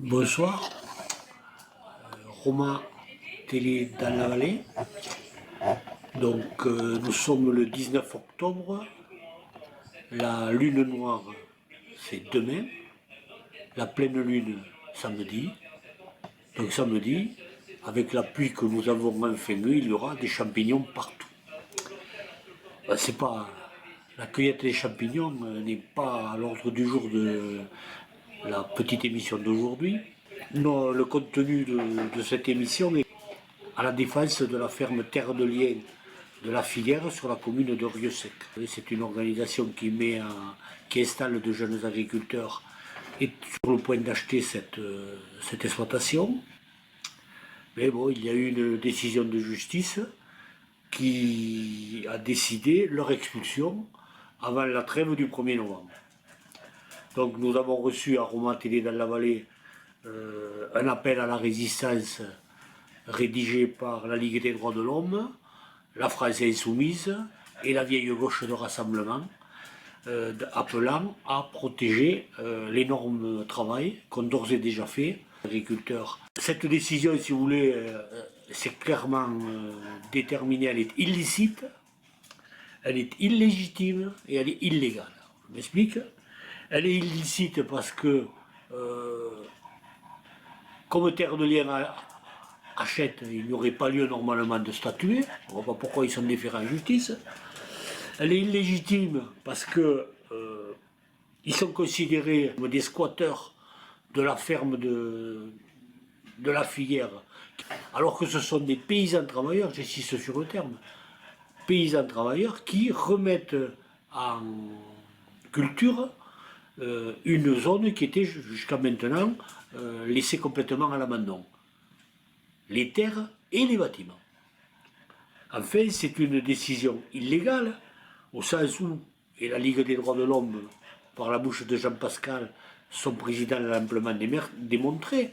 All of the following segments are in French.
Bonsoir, Romain Télé dans la vallée. Donc nous sommes le 19 octobre, la lune noire c'est demain, la pleine lune samedi. Donc samedi, avec la pluie que nous avons enfin eu, il y aura des champignons partout. C'est pas, la cueillette des champignons n'est pas à l'ordre du jour de la petite émission d'aujourd'hui. Non, le contenu de cette émission est à la défense de la ferme Terre de Liens de la Filière sur la commune de Rieux-Sec. C'est une organisation qui installe de jeunes agriculteurs et sur le point d'acheter cette exploitation. Mais bon, il y a eu une décision de justice qui a décidé leur expulsion avant la trêve du 1er novembre. Donc nous avons reçu à Romain Télé dans la vallée un appel à la résistance rédigé par la Ligue des droits de l'homme, la France insoumise et la vieille gauche de rassemblement, appelant à protéger l'énorme travail qu'on d'ores et déjà fait, agriculteurs. Cette décision, si vous voulez, c'est clairement déterminé, elle est illicite, elle est illégitime et elle est illégale. Je m'explique. Elle est illicite parce que, comme Terre de Liens achète, il n'y aurait pas lieu normalement de statuer. On ne voit pas pourquoi ils sont déférés en justice. Elle est illégitime parce que ils sont considérés comme des squatteurs de la ferme de la Filière, alors que ce sont des paysans travailleurs, j'insiste sur le terme, paysans travailleurs qui remettent en culture une zone qui était jusqu'à maintenant laissée complètement à l'abandon. Les terres et les bâtiments. Enfin, c'est une décision illégale, au sens où, et la Ligue des droits de l'homme, par la bouche de Jean Pascal, son président l'a amplement démontré,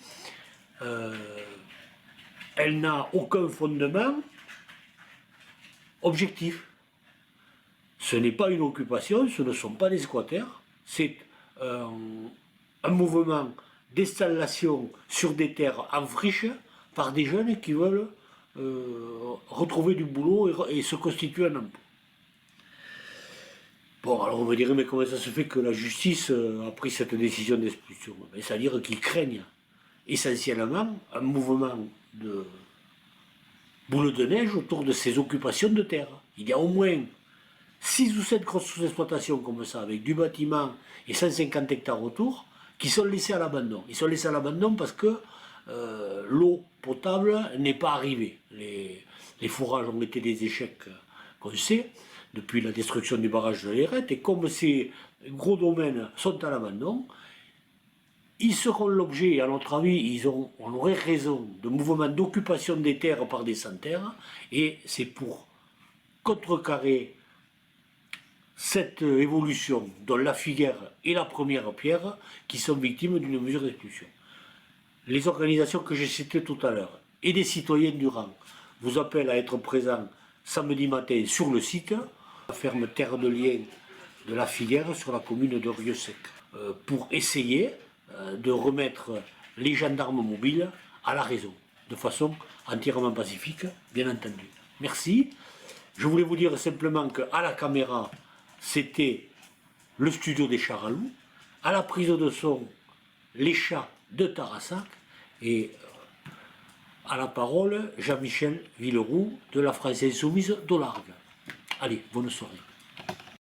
elle n'a aucun fondement objectif. Ce n'est pas une occupation, ce ne sont pas des squatters, c'est un mouvement d'installation sur des terres en friche par des jeunes qui veulent retrouver du boulot et se constituer un emploi. Bon, alors on me dirait, mais comment ça se fait que la justice a pris cette décision d'expulsion? C'est-à-dire qu'ils craignent essentiellement un mouvement de boule de neige autour de ces occupations de terre. Il y a au moins 6 ou 7 grosses exploitations comme ça, avec du bâtiment et 150 hectares autour, qui sont laissés à l'abandon. Ils sont laissés à l'abandon parce que l'eau potable n'est pas arrivée. Les fourrages ont été des échecs qu'on sait, depuis la destruction du barrage de l'Érette, et comme ces gros domaines sont à l'abandon, ils seront l'objet, à notre avis, on aurait raison, de mouvements d'occupation des terres par des sans-terres, et c'est pour contrecarrer cette évolution dont la Filière est la première pierre qui sont victimes d'une mesure d'expulsion. Les organisations que j'ai citées tout à l'heure et des citoyens du rang vous appellent à être présents samedi matin sur le site, la ferme Terre de Liens de la Filière sur la commune de Rieux-Sec, pour essayer de remettre les gendarmes mobiles à la raison, de façon entièrement pacifique, bien entendu. Merci. Je voulais vous dire simplement qu'à la caméra, c'était le studio des chats à loups, à la prise de son, les chats de Tarassac, et à la parole, Jean-Michel Villeroux de la France Insoumise d'Olargue. Allez, bonne soirée.